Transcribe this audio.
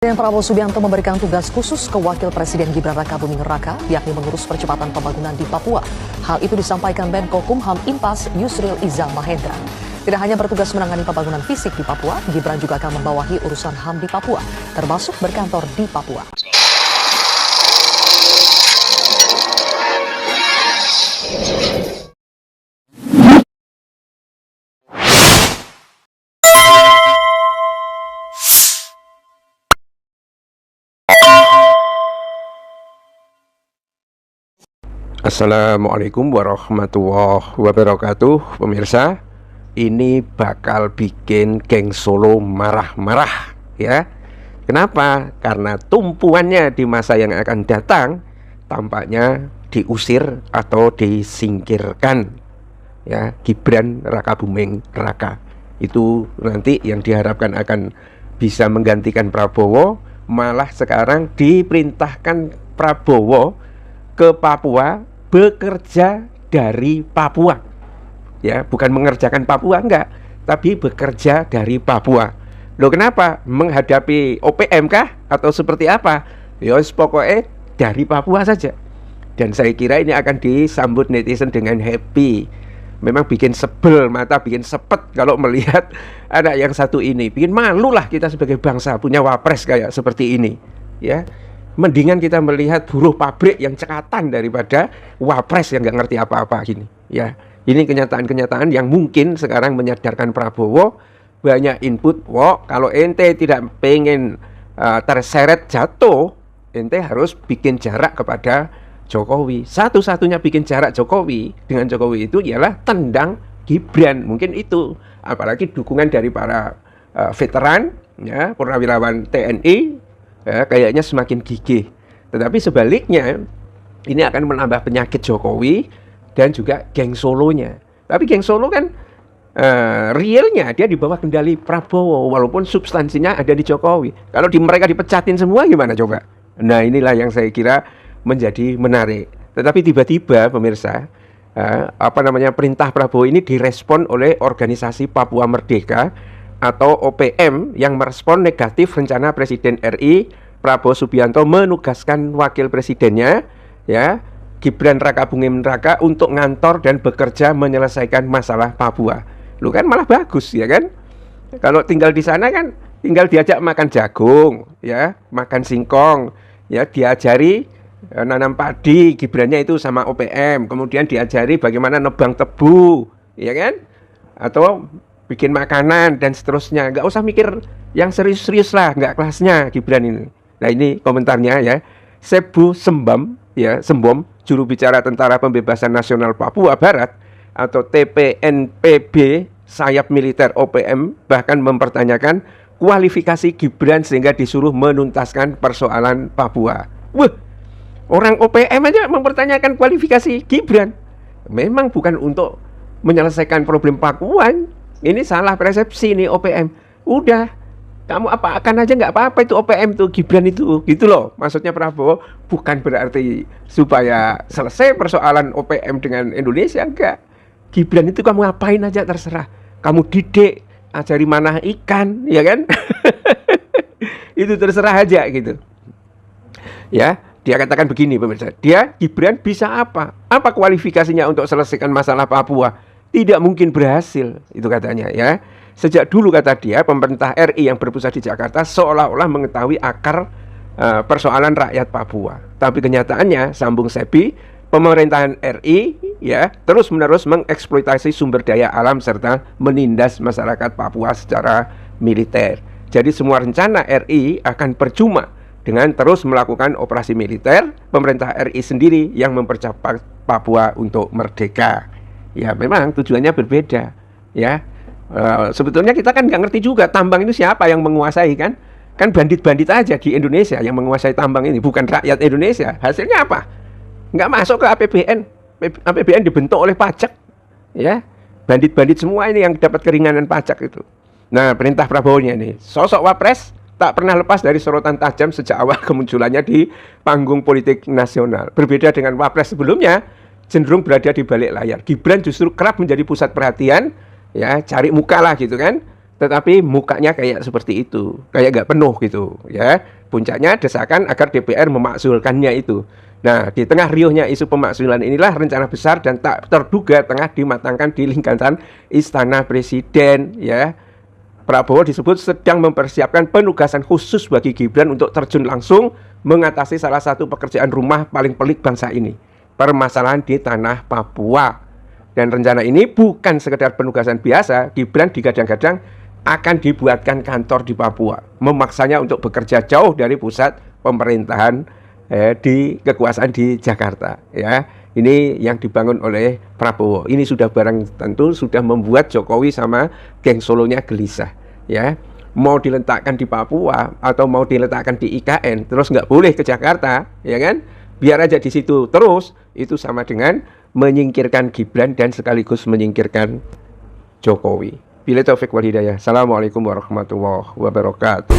Presiden Prabowo Subianto memberikan tugas khusus ke Wakil Presiden Gibran Rakabuming Raka, yakni mengurus percepatan pembangunan di Papua. Hal itu disampaikan Menko Kumham Inpas Yusril Iza Mahendra. Tidak hanya bertugas menangani pembangunan fisik di Papua, Gibran juga akan membawahi urusan HAM di Papua, termasuk berkantor di Papua. Assalamualaikum warahmatullahi wabarakatuh. Pemirsa, ini bakal bikin geng Solo marah-marah ya. Kenapa? Karena tumpuannya di masa yang akan datang tampaknya diusir atau disingkirkan ya, Gibran Rakabuming Raka. Itu nanti yang diharapkan akan bisa menggantikan Prabowo, malah sekarang diperintahkan Prabowo ke Papua, bekerja dari Papua ya, bukan mengerjakan Papua, enggak, tapi bekerja dari Papua. Loh, kenapa? Menghadapi OPM kah? Atau seperti apa? Yos, pokoknya dari Papua saja. Dan saya kira ini akan disambut netizen dengan happy. Memang bikin sebel mata, bikin sepet kalau melihat ada yang satu ini. Bikin malu lah kita sebagai bangsa punya wapres kayak seperti ini ya. Mendingan kita melihat buruh pabrik yang cekatan daripada wapres yang nggak ngerti apa-apa gini ya. Ini kenyataan-kenyataan yang mungkin sekarang menyadarkan Prabowo. Banyak input, kalau ente tidak pengen terseret jatuh, ente harus bikin jarak kepada Jokowi. Satu-satunya bikin jarak Jokowi dengan Jokowi itu ialah tendang Gibran. Mungkin itu, apalagi dukungan dari para veteran ya, purnawirawan TNI ya, kayaknya semakin gigih. Tetapi sebaliknya ini akan menambah penyakit Jokowi dan juga geng Solonya. Tapi geng Solo kan realnya dia di bawah kendali Prabowo, walaupun substansinya ada di Jokowi. Kalau mereka dipecatin semua gimana coba? Nah, inilah yang saya kira menjadi menarik. Tetapi tiba-tiba pemirsa, perintah Prabowo ini direspon oleh organisasi Papua Merdeka atau OPM yang merespon negatif rencana Presiden RI Prabowo Subianto menugaskan wakil presidennya ya, Gibran Rakabuming Raka, untuk ngantor dan bekerja menyelesaikan masalah Papua. Lu kan malah bagus ya kan? Kalau tinggal di sana kan tinggal diajak makan jagung ya, makan singkong ya, diajari nanam padi, Gibrannya itu sama OPM, kemudian diajari bagaimana nebang tebu ya kan? Atau bikin makanan dan seterusnya. Nggak usah mikir yang serius-serius lah, nggak kelasnya Gibran ini. Nah, ini komentarnya ya. Sebu Sembam ya, Sembom, juru bicara Tentara Pembebasan Nasional Papua Barat atau TPNPB sayap militer OPM bahkan mempertanyakan kualifikasi Gibran sehingga disuruh menuntaskan persoalan Papua. Wah, orang OPM aja mempertanyakan kualifikasi Gibran. Memang bukan untuk menyelesaikan problem Papua. Ini salah persepsi nih OPM. Udah, kamu apakan aja nggak apa-apa itu OPM tuh, Gibran itu, gitu loh. Maksudnya Prabowo bukan berarti supaya selesai persoalan OPM dengan Indonesia, enggak. Gibran itu kamu apain aja terserah. Kamu didik, ajari mana ikan, ya kan? Itu terserah aja gitu. Ya, dia katakan begini pemirsa. Gibran bisa apa? Apa kualifikasinya untuk selesaikan masalah Papua? Tidak mungkin berhasil, itu katanya ya. Sejak dulu kata dia, pemerintah RI yang berpusat di Jakarta seolah-olah mengetahui akar persoalan rakyat Papua. Tapi kenyataannya, sambung Sebi, pemerintahan RI ya terus-menerus mengeksploitasi sumber daya alam serta menindas masyarakat Papua secara militer. Jadi semua rencana RI akan percuma dengan terus melakukan operasi militer. Pemerintah RI sendiri yang mempercepat Papua untuk merdeka. Ya, memang tujuannya berbeda ya. Sebetulnya kita kan nggak ngerti juga tambang itu siapa yang menguasai kan. Kan bandit-bandit aja di Indonesia yang menguasai tambang ini, bukan rakyat Indonesia. Hasilnya apa? Nggak masuk ke APBN. APBN dibentuk oleh pajak ya. Bandit-bandit semua ini yang dapat keringanan pajak itu. Nah, perintah Prabowo-nya nih, sosok wapres tak pernah lepas dari sorotan tajam sejak awal kemunculannya di panggung politik nasional. Berbeda dengan wapres sebelumnya, cenderung berada di balik layar. Gibran justru kerap menjadi pusat perhatian ya, cari muka lah gitu kan. tetapi mukanya kayak seperti itu, kayak nggak penuh gitu ya. Puncaknya desakan agar DPR memakzulkannya itu. Nah, di tengah riuhnya isu pemakzulan inilah rencana besar dan tak terduga tengah dimatangkan di lingkaran Istana Presiden ya. Prabowo disebut sedang mempersiapkan penugasan khusus bagi Gibran untuk terjun langsung mengatasi salah satu pekerjaan rumah paling pelik bangsa ini, permasalahan di tanah Papua. Dan rencana ini bukan sekedar penugasan biasa, Gibran digadang-gadang akan dibuatkan kantor di Papua, memaksanya untuk bekerja jauh dari pusat pemerintahan di kekuasaan di Jakarta ya. Ini yang dibangun oleh Prabowo. Ini sudah barang tentu sudah membuat Jokowi sama geng Solonya gelisah ya. Mau diletakkan di Papua atau mau diletakkan di IKN terus nggak boleh ke Jakarta ya kan, biar aja di situ terus, itu sama dengan menyingkirkan Gibran dan sekaligus menyingkirkan Jokowi. Billahi taufik wal hidayah. Assalamualaikum warahmatullahi wabarakatuh.